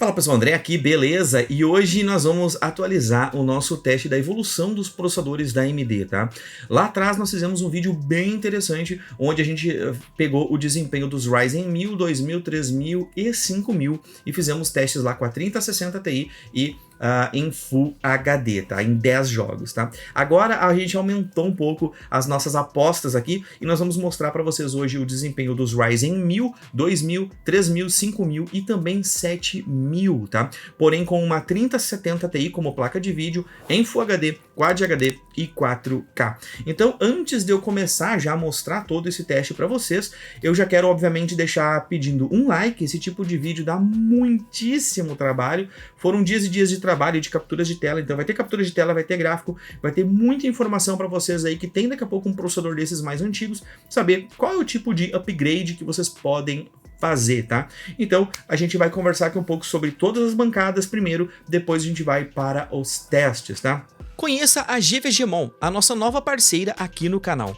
Fala pessoal, André aqui, beleza? E hoje nós vamos atualizar o nosso teste da evolução dos processadores da AMD, tá? Lá atrás nós fizemos um vídeo bem interessante, onde a gente pegou o desempenho dos Ryzen 1000, 2000, 3000 e 5000 e fizemos testes lá com a 3060 Ti e em Full HD, tá? Em 10 jogos, tá? Agora a gente aumentou um pouco as nossas apostas aqui e nós vamos mostrar para vocês hoje o desempenho dos Ryzen 1000, 2000, 3000, 5000 e também 7000, tá? Porém com uma 3070 Ti como placa de vídeo em Full HD, Quad HD e 4K. Então, antes de eu começar já a mostrar todo esse teste para vocês, eu já quero obviamente deixar pedindo um like. Esse tipo de vídeo dá muitíssimo trabalho. Foram dias e dias de trabalho de capturas de tela, então vai ter captura de tela, vai ter gráfico, vai ter muita informação para vocês aí que tem daqui a pouco um processador desses mais antigos, saber qual é o tipo de upgrade que vocês podem fazer, tá? Então a gente vai conversar aqui um pouco sobre todas as bancadas primeiro, depois a gente vai para os testes, tá? Conheça a GVGmon, a nossa nova parceira aqui no canal.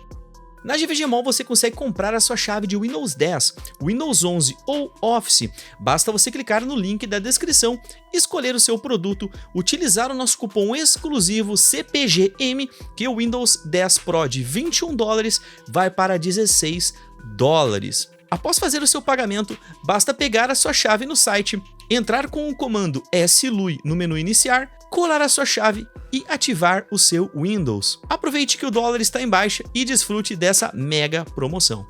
Na GVGmon você consegue comprar a sua chave de Windows 10, Windows 11 ou Office. Basta você clicar no link da descrição, escolher o seu produto, utilizar o nosso cupom exclusivo CPGM, que o Windows 10 Pro de $21 vai para $16. Após fazer o seu pagamento, basta pegar a sua chave no site, entrar com o comando SLUI no menu iniciar, colar a sua chave e ativar o seu Windows. Aproveite que o dólar está em baixa e desfrute dessa mega promoção.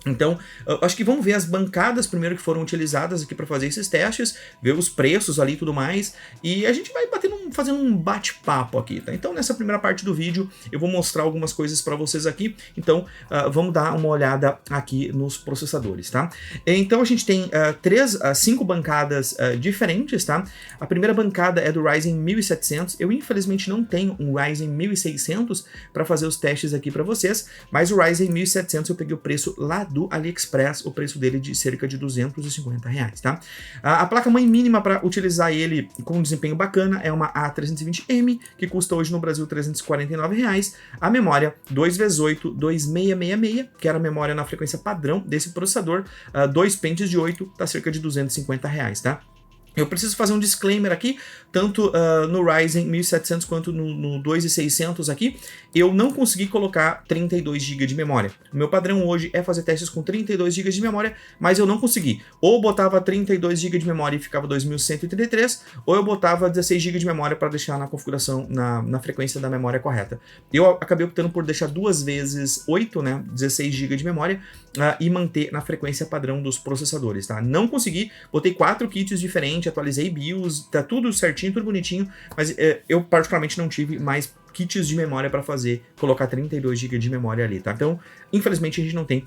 Então, acho que vamos ver as bancadas primeiro que foram utilizadas aqui para fazer esses testes, ver os preços ali e tudo mais, e a gente vai fazendo um bate-papo aqui, tá? Então, nessa primeira parte do vídeo, eu vou mostrar algumas coisas para vocês aqui, então vamos dar uma olhada aqui nos processadores, tá? Então, a gente tem 5 bancadas diferentes, tá? A primeira bancada é do Ryzen 1700, eu infelizmente não tenho um Ryzen 1600 para fazer os testes aqui para vocês, mas o Ryzen 1700 eu peguei o preço lá do AliExpress, o preço dele de cerca de R$250, tá? A placa-mãe mínima para utilizar ele com um desempenho bacana é uma A320M, que custa hoje no Brasil R$349. A memória 2x8 2666, que era a memória na frequência padrão desse processador, 2 pentes de 8, tá cerca de R$250, tá? Eu preciso fazer um disclaimer aqui, tanto no Ryzen 1700 quanto no 2600 aqui, eu não consegui colocar 32 GB de memória. O meu padrão hoje é fazer testes com 32 GB de memória, mas eu não consegui. Ou botava 32 GB de memória e ficava 2133, ou eu botava 16 GB de memória para deixar na configuração, na frequência da memória correta. Eu acabei optando por deixar 2 vezes 8, né, 16 GB de memória, e manter na frequência padrão dos processadores, tá? Não consegui, botei 4 kits diferentes, atualizei BIOS, tá tudo certinho, tudo bonitinho, mas eu particularmente não tive mais kits de memória para colocar 32 GB de memória ali, tá? Então, infelizmente a gente não tem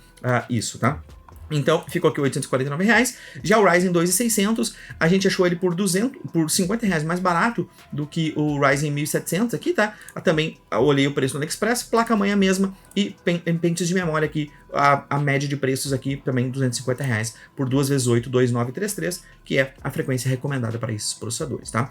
isso, tá? Então, ficou aqui R$849. Já o Ryzen 2600, a gente achou ele por R$50 mais barato do que o Ryzen 1700 aqui, tá? Também olhei o preço no AliExpress, placa-mãe a mesma e pentes de memória aqui, a média de preços aqui também R$250 por 2x8 2933, que é a frequência recomendada para esses processadores, tá?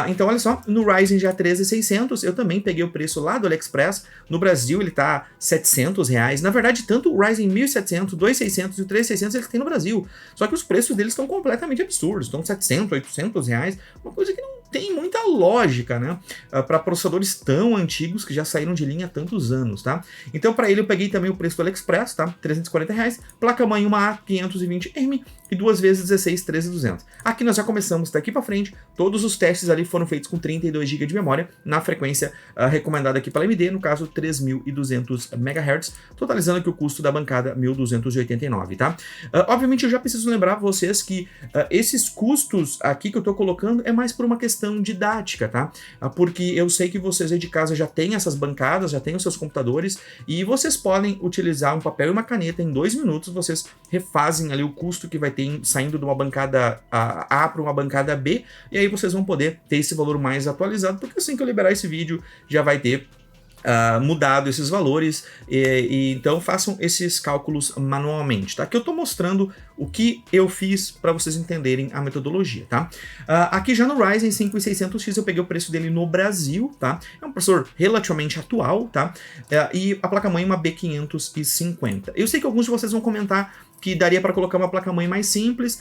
Então, olha só, no Ryzen já 13600, eu também peguei o preço lá do AliExpress. No Brasil ele tá R$700. Na verdade, tanto o Ryzen 1700, 2600 e o 3600 eles têm no Brasil. Só que os preços deles estão completamente absurdos. Estão R$700, R$800, uma coisa que não tem muita lógica, né? Para processadores tão antigos que já saíram de linha há tantos anos, tá? Então, para ele eu peguei também o preço do AliExpress, tá? R$340. Placa-mãe uma A520M e 2 vezes 16, 13.200. Aqui nós já começamos, daqui para frente, todos os testes ali foram feitos com 32 GB de memória na frequência recomendada aqui pela AMD, no caso 3.200 MHz, totalizando aqui o custo da bancada 1.289, tá? Obviamente eu já preciso lembrar vocês que esses custos aqui que eu tô colocando é mais por uma questão didática, tá? Porque eu sei que vocês aí de casa já têm essas bancadas, já têm os seus computadores e vocês podem utilizar um papel e uma caneta, em 2 minutos vocês refazem ali o custo que vai ter saindo de uma bancada A para uma bancada B, e aí vocês vão poder ter esse valor mais atualizado, porque assim que eu liberar esse vídeo já vai ter mudado esses valores, e então façam esses cálculos manualmente, tá? Aqui eu tô mostrando o que eu fiz para vocês entenderem a metodologia, tá? Aqui já no Ryzen 5600X eu peguei o preço dele no Brasil, tá? É um processador relativamente atual, tá? E a placa-mãe uma B550. Eu sei que alguns de vocês vão comentar que daria para colocar uma placa-mãe mais simples,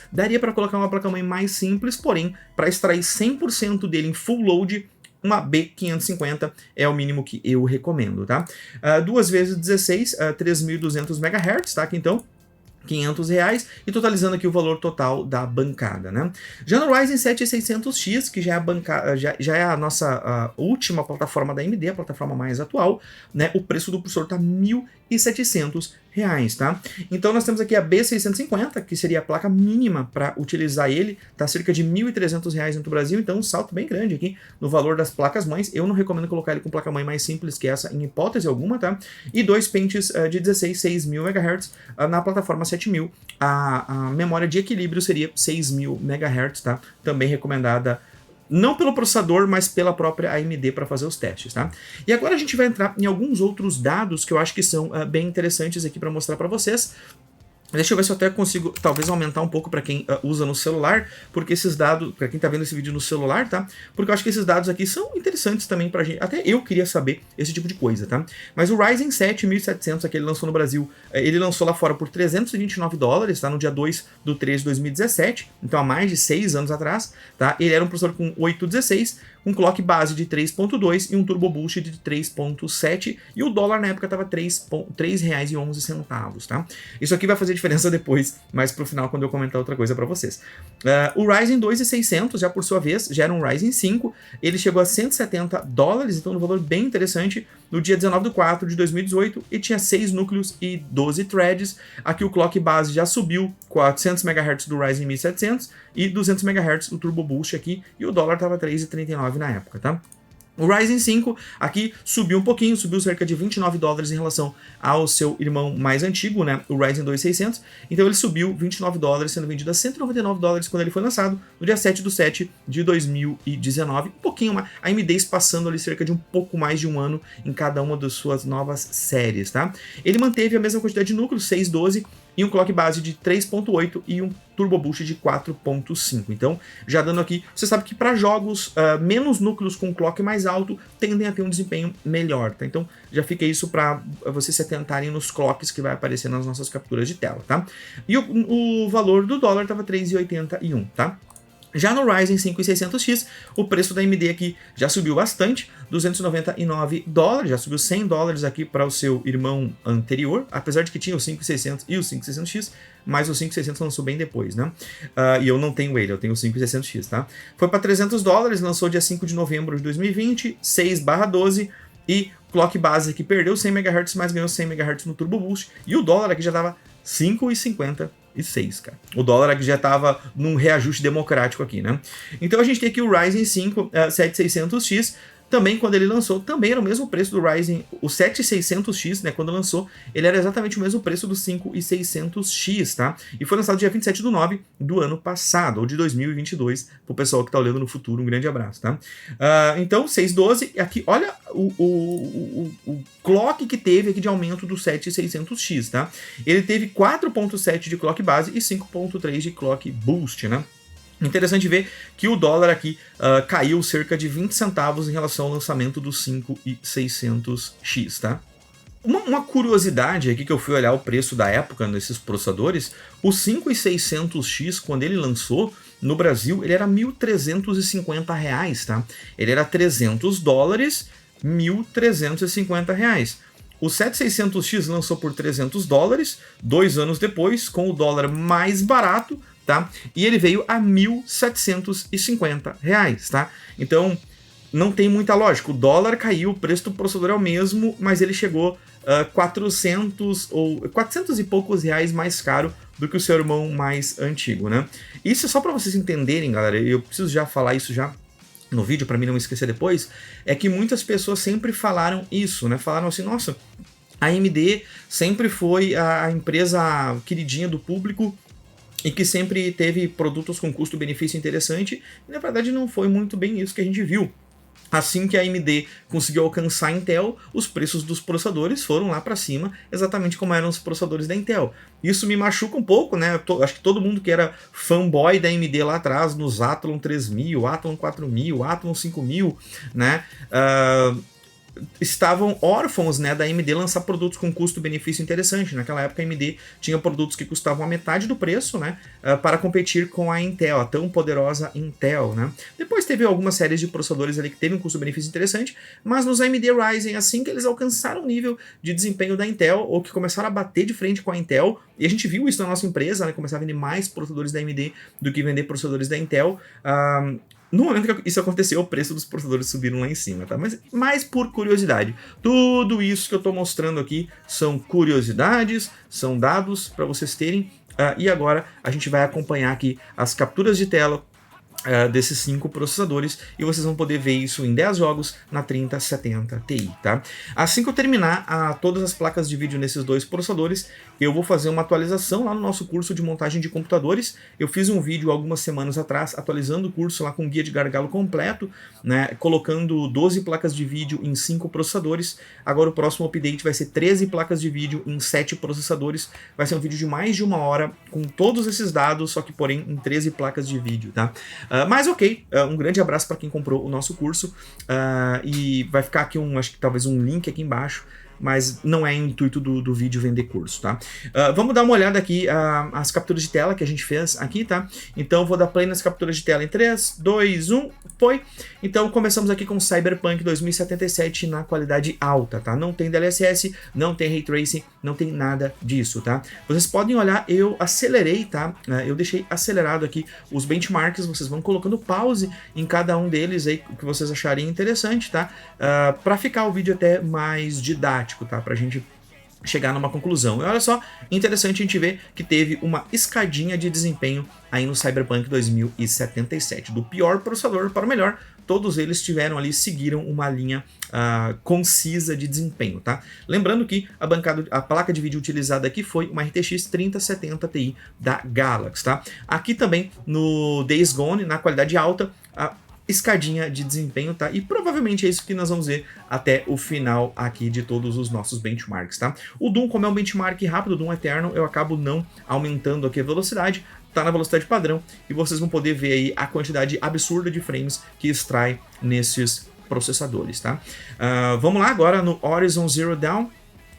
porém, para extrair 100% dele em full load, uma B550 é o mínimo que eu recomendo, tá? 2 vezes 16, 3.200 MHz, tá? Aqui então, R$500, e totalizando aqui o valor total da bancada, né? Já no Ryzen 7600X, que já é a nossa última plataforma da AMD, a plataforma mais atual, né? O preço do processor tá R$1.700, tá? Então nós temos aqui a B650, que seria a placa mínima para utilizar ele, tá cerca de R$1.300 no Brasil, então um salto bem grande aqui no valor das placas-mães. Eu não recomendo colocar ele com placa-mãe mais simples que essa, em hipótese alguma, tá? E 2 pentes de 16, 6.000 MHz na plataforma 7000. A memória de equilíbrio seria 6.000 MHz, tá? Também recomendada não pelo processador, mas pela própria AMD para fazer os testes, tá? E agora a gente vai entrar em alguns outros dados que eu acho que são bem interessantes aqui para mostrar para vocês. Deixa eu ver se eu até consigo, talvez, aumentar um pouco para quem usa no celular, porque esses dados, para quem tá vendo esse vídeo no celular, tá? Porque eu acho que esses dados aqui são interessantes também pra gente, até eu queria saber esse tipo de coisa, tá? Mas o Ryzen 7 1700, que ele lançou no Brasil, ele lançou lá fora por $329, tá? No dia 2/3 de 2017, então há mais de 6 anos atrás, tá? Ele era um processador com 816, um clock base de 3.2 e um turbo boost de 3.7, e o dólar na época estava R$3,11, tá? Isso aqui vai fazer diferença depois, mais pro final, quando eu comentar outra coisa para vocês. O Ryzen 2600, já por sua vez, já era um Ryzen 5, ele chegou a $170, então um valor bem interessante, no dia 19/4 de 2018, e tinha 6 núcleos e 12 threads. Aqui o clock base já subiu 400 MHz do Ryzen 1700 e 200 MHz do Turbo Boost aqui, e o dólar estava R$3,39 na época, tá? O Ryzen 5 aqui subiu um pouquinho, subiu cerca de $29 em relação ao seu irmão mais antigo, né, o Ryzen 2600. Então ele subiu $29, sendo vendido a $199 quando ele foi lançado, no dia 7/7 de 2019. Um pouquinho mais, a AMD passando ali cerca de um pouco mais de um ano em cada uma das suas novas séries, tá? Ele manteve a mesma quantidade de núcleos, 612, e um clock base de 3.8 e um turbo boost de 4.5. Então, já dando aqui, você sabe que para jogos menos núcleos com clock mais alto tendem a ter um desempenho melhor, tá? Então, já fica isso para vocês se atentarem nos clocks que vai aparecer nas nossas capturas de tela, tá? E o valor do dólar estava R$3,81, tá? Já no Ryzen 5 600X, o preço da AMD aqui já subiu bastante, $299, já subiu $100 aqui para o seu irmão anterior, apesar de que tinha o 5600 e o 5600X, mas o 5600 lançou bem depois, né? E eu não tenho ele, eu tenho o 5600X, tá? Foi para $300, lançou dia 5 de novembro de 2020, 6/12, e clock base aqui perdeu 100 MHz, mas ganhou 100 MHz no Turbo Boost, e o dólar aqui já estava 5,56, cara. O dólar aqui já estava num reajuste democrático aqui, né? Então a gente tem aqui o Ryzen 5 7600X, também quando ele lançou, também era o mesmo preço do Ryzen, o 7600X, né, quando lançou, ele era exatamente o mesmo preço do 5600X, tá? E foi lançado dia 27/9 do ano passado, ou de 2022, pro pessoal que tá olhando no futuro, um grande abraço, tá? Então, 612, aqui, olha o clock que teve aqui de aumento do 7600X, tá? Ele teve 4.7 de clock base e 5.3 de clock boost, né? Interessante ver que o dólar aqui caiu cerca de 20 centavos em relação ao lançamento do 5600X, tá? Uma curiosidade aqui que eu fui olhar o preço da época nesses processadores, o 5600X, quando ele lançou no Brasil, ele era R$1.350, tá? Ele era $300, R$1.350. O 7600X lançou por $300, 2 anos depois, com o dólar mais barato, tá? E ele veio a R$1.750, tá? Então, não tem muita lógica. O dólar caiu, o preço do processador é o mesmo, mas ele chegou a 400 e poucos reais mais caro do que o seu irmão mais antigo, né? Isso é só para vocês entenderem, galera. Eu preciso já falar isso já no vídeo, para mim não esquecer depois, é que muitas pessoas sempre falaram isso, né? Falaram assim, nossa, a AMD sempre foi a empresa queridinha do público, e que sempre teve produtos com custo-benefício interessante, e na verdade não foi muito bem isso que a gente viu. Assim que a AMD conseguiu alcançar a Intel, os preços dos processadores foram lá para cima, exatamente como eram os processadores da Intel. Isso me machuca um pouco, né? Acho que todo mundo que era fanboy da AMD lá atrás, nos Athlon 3000, Athlon 4000, Athlon 5000, né? estavam órfãos, né, da AMD lançar produtos com custo-benefício interessante. Naquela época a AMD tinha produtos que custavam a metade do preço, né, para competir com a Intel, a tão poderosa Intel, né. Depois teve algumas séries de processadores ali que teve um custo-benefício interessante, mas nos AMD Ryzen, assim que eles alcançaram o nível de desempenho da Intel, ou que começaram a bater de frente com a Intel, e a gente viu isso na nossa empresa, né, começar a vender mais processadores da AMD do que vender processadores da Intel. No momento que isso aconteceu, o preço dos processadores subiram lá em cima, tá? Mas mais por curiosidade. Tudo isso que eu tô mostrando aqui são curiosidades, são dados para vocês terem. E agora a gente vai acompanhar aqui as capturas de tela desses 5 processadores, e vocês vão poder ver isso em 10 jogos na 3070 Ti, tá? Assim que eu terminar todas as placas de vídeo nesses 2 processadores, eu vou fazer uma atualização lá no nosso curso de montagem de computadores. Eu fiz um vídeo algumas semanas atrás atualizando o curso lá com guia de gargalo completo, né, colocando 12 placas de vídeo em 5 processadores. Agora o próximo update vai ser 13 placas de vídeo em 7 processadores. Vai ser um vídeo de mais de 1 hora com todos esses dados, só que porém em 13 placas de vídeo, tá? Mas ok, um grande abraço para quem comprou o nosso curso, e vai ficar aqui acho que talvez um link aqui embaixo, mas não é intuito do vídeo vender curso, tá? Vamos dar uma olhada aqui as capturas de tela que a gente fez aqui, tá? Então eu vou dar play nas capturas de tela em 3, 2, 1, foi! Então começamos aqui com Cyberpunk 2077 na qualidade alta, tá? Não tem DLSS, não tem Ray Tracing, não tem nada disso, tá? Vocês podem olhar, eu acelerei, tá? Eu deixei acelerado aqui os benchmarks, vocês vão colocando pause em cada um deles aí, o que vocês acharem interessante, tá? Para ficar o vídeo até mais didático, tá? Pra gente chegar numa conclusão. E olha só, interessante a gente ver que teve uma escadinha de desempenho aí no Cyberpunk 2077. Do pior processador para o melhor, todos eles seguiram uma linha concisa de desempenho, tá? Lembrando que a placa de vídeo utilizada aqui foi uma RTX 3070 Ti da Galaxy, tá? Aqui também no Days Gone, na qualidade alta, escadinha de desempenho, tá? E provavelmente é isso que nós vamos ver até o final aqui de todos os nossos benchmarks, tá? O Doom, como é um benchmark rápido, o Doom Eternal, eu acabo não aumentando aqui a velocidade, tá na velocidade padrão, e vocês vão poder ver aí a quantidade absurda de frames que extrai nesses processadores, tá? Vamos lá agora no Horizon Zero Dawn,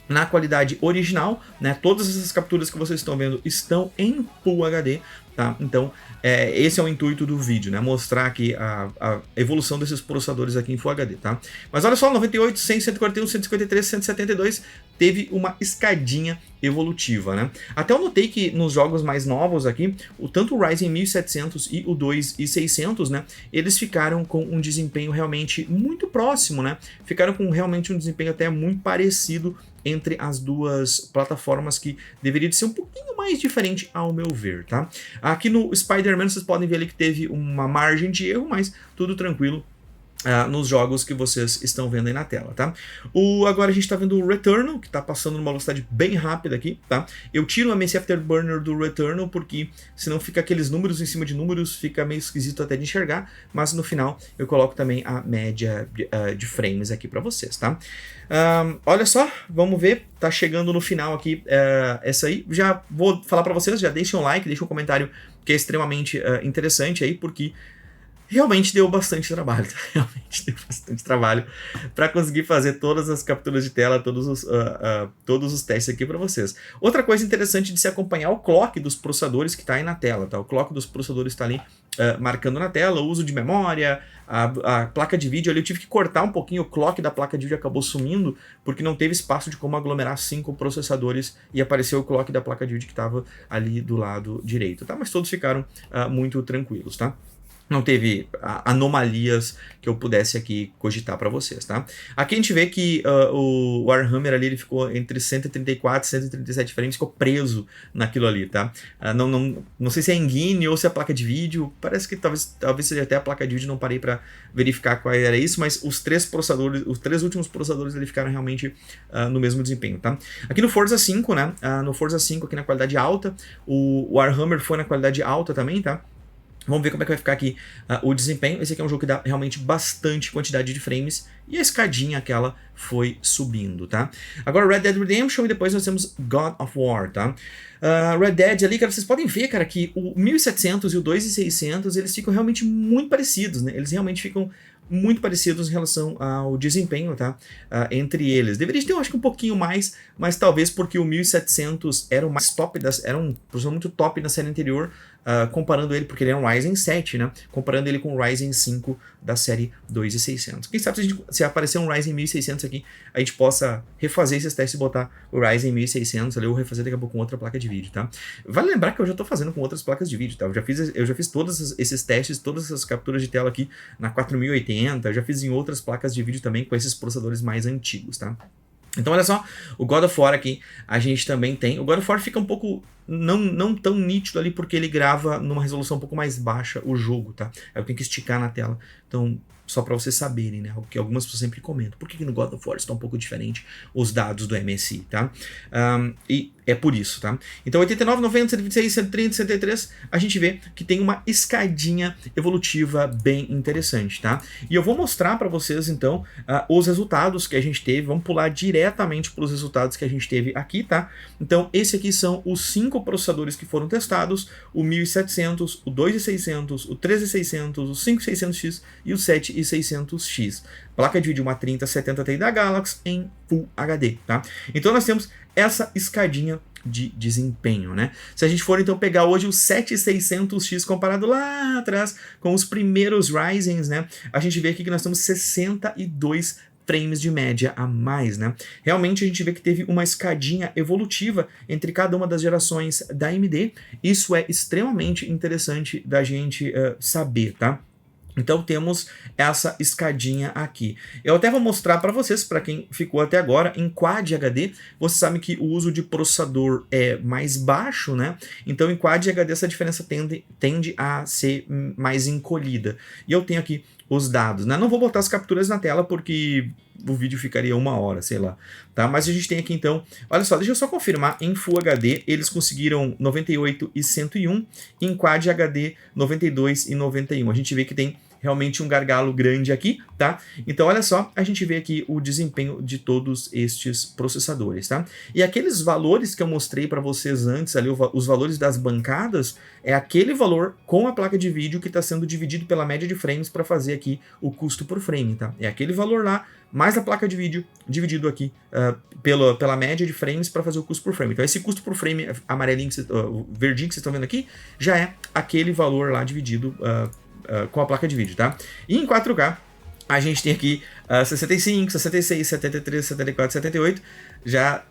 na qualidade original, né? Todas essas capturas que vocês estão vendo estão em Full HD, tá? Então, esse é o intuito do vídeo, né? Mostrar aqui a evolução desses processadores aqui em Full HD, tá? Mas olha só, 98, 100, 141, 153, 172 teve uma escadinha evolutiva, né? Até eu notei que nos jogos mais novos aqui, tanto o Ryzen 1700 e o 2600, né? Eles ficaram com um desempenho realmente muito próximo, né? Ficaram com realmente um desempenho até muito parecido entre as duas plataformas, que deveria ser um pouquinho mais diferente ao meu ver, tá? Aqui no Spider-Man vocês podem ver ali que teve uma margem de erro, mas tudo tranquilo nos jogos que vocês estão vendo aí na tela, tá? Agora a gente tá vendo o Returnal, que tá passando numa velocidade bem rápida aqui, tá? Eu tiro o MSI Afterburner do Returnal, porque senão fica aqueles números em cima de números, fica meio esquisito até de enxergar, mas no final eu coloco também a média de frames aqui para vocês, tá? Olha só, vamos ver, tá chegando no final aqui essa aí. Já vou falar para vocês, já deixem um like, deixem um comentário que é extremamente interessante aí, porque realmente deu bastante trabalho, tá? Realmente deu bastante trabalho para conseguir fazer todas as capturas de tela, todos os testes aqui para vocês. Outra coisa interessante de se acompanhar o clock dos processadores que está aí na tela, tá? O clock dos processadores está ali marcando na tela, o uso de memória, a placa de vídeo ali, eu tive que cortar um pouquinho, o clock da placa de vídeo acabou sumindo, porque não teve espaço de como aglomerar 5 processadores e apareceu o clock da placa de vídeo que estava ali do lado direito, tá? Mas todos ficaram muito tranquilos, tá? Não teve anomalias que eu pudesse aqui cogitar para vocês, tá? Aqui a gente vê que o Warhammer ali, ele ficou entre 134 e 137 frames, ficou preso naquilo ali, tá? Não sei se é engine ou se é a placa de vídeo, parece que talvez seja até a placa de vídeo, não parei para verificar qual era isso, mas os 3 últimos processadores ali ficaram realmente no mesmo desempenho, tá? Aqui no Forza 5, né? No Forza 5 aqui na qualidade alta, o Warhammer foi na qualidade alta também, tá? Vamos ver como é que vai ficar aqui o desempenho. Esse aqui é um jogo que dá realmente bastante quantidade de frames, e a escadinha aquela foi subindo, tá? Agora Red Dead Redemption, e depois nós temos God of War, tá? Red Dead ali, cara, vocês podem ver, cara, que o 1700 e o 2600, eles ficam realmente muito parecidos, né? Eles realmente ficam muito parecidos em relação ao desempenho, tá? Entre eles. Deveria ter, eu acho que um pouquinho mais, mas talvez porque o 1700 era o mais top, era um processador muito top na série anterior, comparando ele, porque ele é um Ryzen 7, né? Comparando ele com o Ryzen 5 da série 2600. Quem sabe se aparecer um Ryzen 1600 aqui, a gente possa refazer esses testes e botar o Ryzen 1600 ali, ou refazer daqui a pouco com outra placa de vídeo, tá? Vale lembrar que eu já tô fazendo com outras placas de vídeo, tá? Eu já fiz todos esses testes, todas essas capturas de tela aqui na 4080, eu já fiz em outras placas de vídeo também com esses processadores mais antigos, tá? Então olha só, o God of War aqui a gente também tem. O God of War fica um pouco não tão nítido ali porque ele grava numa resolução um pouco mais baixa o jogo, tá? Aí eu tenho que esticar na tela. Então, só para vocês saberem, né? O que algumas pessoas sempre comentam. Por que no God of War está um pouco diferente os dados do MSI, tá? E é por isso, tá? Então 89, 90, 126, 130, 133, a gente vê que tem uma escadinha evolutiva bem interessante, tá? E eu vou mostrar para vocês, então, os resultados que a gente teve. Vamos pular diretamente para os resultados que a gente teve aqui, tá? Então, esse aqui são os 5 processadores que foram testados, o 1700, o 2600, o 13600, o 5600X e o 7600X. Placa de vídeo uma 3070 Ti da Galaxy em Full HD, tá? Então nós temos essa escadinha de desempenho, né? Se a gente for então pegar hoje o 7600X comparado lá atrás com os primeiros Ryzens, né? A gente vê aqui que nós temos 62 frames de média a mais, né? Realmente a gente vê que teve uma escadinha evolutiva entre cada uma das gerações da AMD. Isso é extremamente interessante da gente saber, tá? Então temos essa escadinha aqui. Eu até vou mostrar para vocês, para quem ficou até agora, em Quad HD, você sabe que o uso de processador é mais baixo, né? Então em Quad HD essa diferença tende a ser mais encolhida. E eu tenho aqui os dados, né? Não vou botar as capturas na tela porque o vídeo ficaria 1 hora, sei lá, tá? Mas a gente tem aqui então, olha só, deixa eu só confirmar, em Full HD eles conseguiram 98 e 101, em Quad HD 92 e 91. A gente vê que tem realmente um gargalo grande aqui, tá? Então olha só, a gente vê aqui o desempenho de todos estes processadores, tá? E aqueles valores que eu mostrei para vocês antes ali, os valores das bancadas, é aquele valor com a placa de vídeo que está sendo dividido pela média de frames para fazer aqui o custo por frame, tá? É aquele valor lá, mais a placa de vídeo, dividido aqui pela média de frames para fazer o custo por frame. Então esse custo por frame amarelinho, o verdinho que vocês estão vendo aqui, já é aquele valor lá dividido com a placa de vídeo, tá? E em 4K, a gente tem aqui 65, 66, 73, 74, 78, já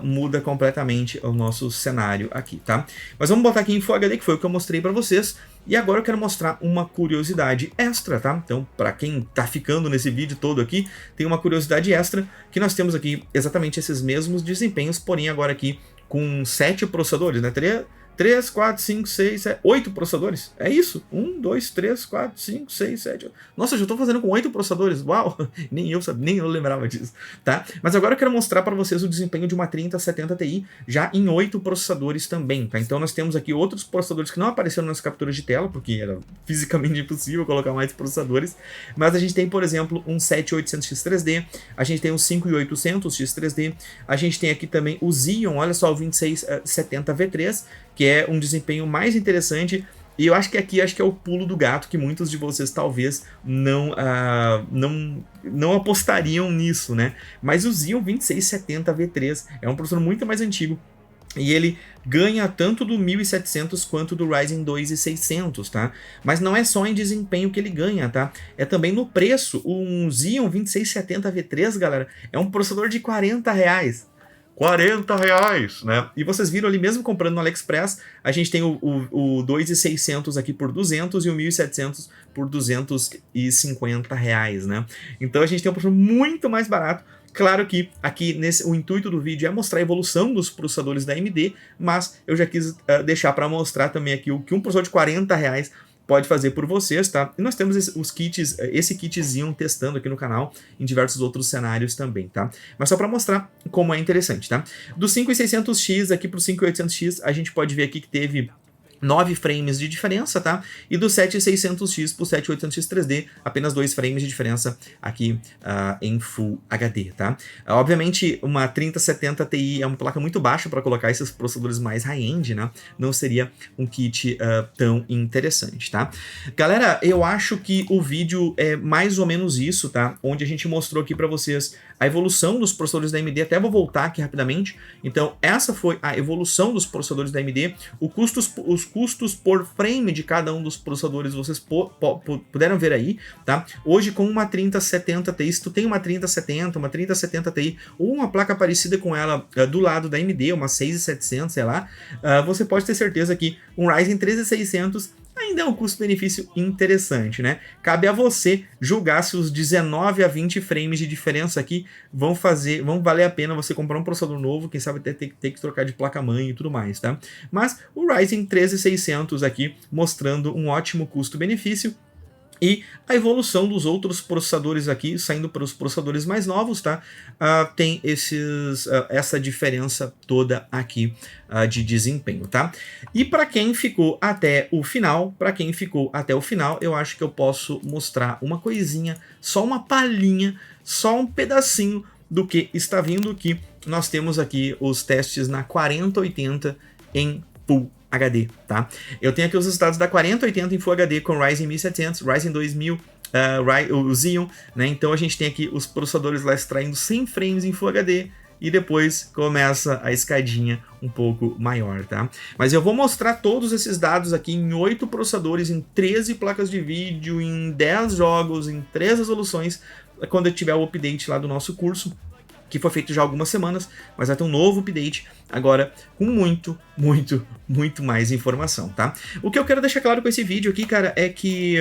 muda completamente o nosso cenário aqui, tá? Mas vamos botar aqui em Full HD, que foi o que eu mostrei para vocês, e agora eu quero mostrar uma curiosidade extra, tá? Então, para quem tá ficando nesse vídeo todo aqui, tem uma curiosidade extra, que nós temos aqui exatamente esses mesmos desempenhos, porém agora aqui com 7 processadores, né? 3, 4, 5, 6, 7, 8 processadores. É isso. 1, 2, 3, 4, 5, 6, 7, 8. Nossa, eu já estou fazendo com 8 processadores. Uau! Nem eu lembrava disso, tá? Mas agora eu quero mostrar para vocês o desempenho de uma 3070 Ti já em 8 processadores também, tá? Então nós temos aqui outros processadores que não apareceram nas capturas de tela, porque era fisicamente impossível colocar mais processadores. Mas a gente tem, por exemplo, um 7800X 3D, a gente tem um 5800X 3D, a gente tem aqui também o Xeon, olha só, o 2670 V3, que é um desempenho mais interessante, e eu acho que aqui é o pulo do gato, que muitos de vocês talvez não apostariam nisso, né? Mas o Xeon 2670 V3 é um processador muito mais antigo, e ele ganha tanto do 1700 quanto do Ryzen 2600, tá? Mas não é só em desempenho que ele ganha, tá? É também no preço. Um Xeon 2670 V3, galera, é um processador de R$40. R$40, né? E vocês viram ali, mesmo comprando no AliExpress, a gente tem o 2600 aqui por 200 e o 1700 por R$250, né? Então a gente tem um processador muito mais barato. Claro que aqui o intuito do vídeo é mostrar a evolução dos processadores da AMD, mas eu já quis deixar para mostrar também aqui o que um processador de R$40 pode fazer por vocês, tá? E nós temos esse kitzinho testando aqui no canal em diversos outros cenários também, tá? Mas só para mostrar como é interessante, tá? Do 5600X aqui pro 5800X, a gente pode ver aqui que teve 9 frames de diferença, tá? E do 7600X pro 7800X 3D, apenas 2 frames de diferença aqui em Full HD, tá? Obviamente, uma 3070 Ti é uma placa muito baixa para colocar esses processadores mais high-end, né? Não seria um kit tão interessante, tá? Galera, eu acho que o vídeo é mais ou menos isso, tá? Onde a gente mostrou aqui para vocês a evolução dos processadores da AMD, até vou voltar aqui rapidamente. Então, essa foi a evolução dos processadores da AMD, os custos por frame de cada um dos processadores vocês puderam ver aí, tá? Hoje com uma 3070 Ti, se tu tem uma 3070, uma 3070 Ti ou uma placa parecida com ela do lado da AMD, uma 6700, sei lá, você pode ter certeza que um Ryzen 3600 ainda é um custo-benefício interessante, né? Cabe a você julgar se os 19 a 20 frames de diferença aqui vão valer a pena você comprar um processador novo, quem sabe até ter que trocar de placa-mãe e tudo mais, tá? Mas o Ryzen 13600 aqui mostrando um ótimo custo-benefício. E a evolução dos outros processadores aqui, saindo para os processadores mais novos, tá? Tem essa diferença toda aqui de desempenho, tá? E para quem ficou até o final, eu acho que eu posso mostrar uma coisinha, só uma palhinha, só um pedacinho do que está vindo aqui. Nós temos aqui os testes na 4080 em Full HD, tá? Eu tenho aqui os resultados da 4080 em Full HD com Ryzen 1700, Ryzen 2000, o Xeon, né? Então a gente tem aqui os processadores lá extraindo 100 frames em Full HD e depois começa a escadinha um pouco maior, tá? Mas eu vou mostrar todos esses dados aqui em 8 processadores, em 13 placas de vídeo, em 10 jogos, em 3 resoluções, quando eu tiver o update lá do nosso curso, que foi feito já há algumas semanas, mas vai ter um novo update agora com muito mais informação, tá? O que eu quero deixar claro com esse vídeo aqui, cara, é que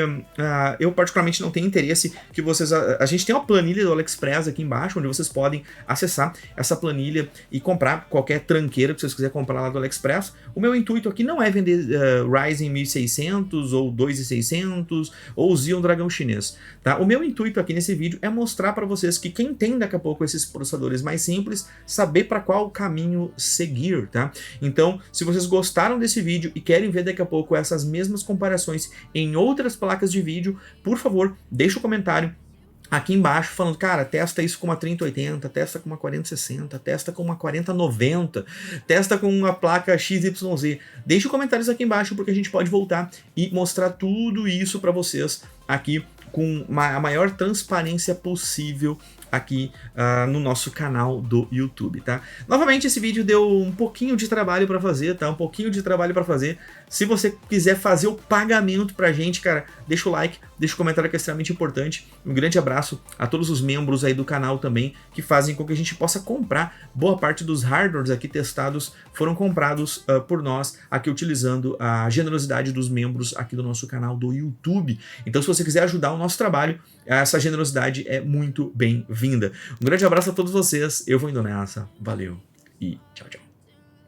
eu particularmente não tenho interesse que vocês... A gente tem uma planilha do AliExpress aqui embaixo, onde vocês podem acessar essa planilha e comprar qualquer tranqueira que vocês quiserem comprar lá do AliExpress. O meu intuito aqui não é vender Ryzen 1600 ou 2600 ou Xeon Dragão chinês, tá? O meu intuito aqui nesse vídeo é mostrar para vocês que quem tem daqui a pouco esses processadores mais simples, saber para qual caminho seguir, tá? Então, se vocês gostaram desse vídeo e querem ver daqui a pouco essas mesmas comparações em outras placas de vídeo, por favor, deixa um comentário aqui embaixo falando, cara, testa isso com uma 3080, testa com uma 4060, testa com uma 4090, testa com uma placa XYZ. Deixa comentários aqui embaixo porque a gente pode voltar e mostrar tudo isso para vocês aqui com a maior transparência possível aqui no nosso canal do YouTube, tá? Novamente, esse vídeo deu um pouquinho de trabalho para fazer, tá? Um pouquinho de trabalho para fazer. Se você quiser fazer o pagamento pra gente, cara, deixa o like, deixa o comentário que é extremamente importante. Um grande abraço a todos os membros aí do canal também, que fazem com que a gente possa comprar. Boa parte dos hardwares aqui testados foram comprados por nós, aqui utilizando a generosidade dos membros aqui do nosso canal do YouTube. Então, se você quiser ajudar o nosso trabalho, essa generosidade é muito bem-vinda. Um grande abraço a todos vocês, eu vou indo nessa, valeu e tchau, tchau.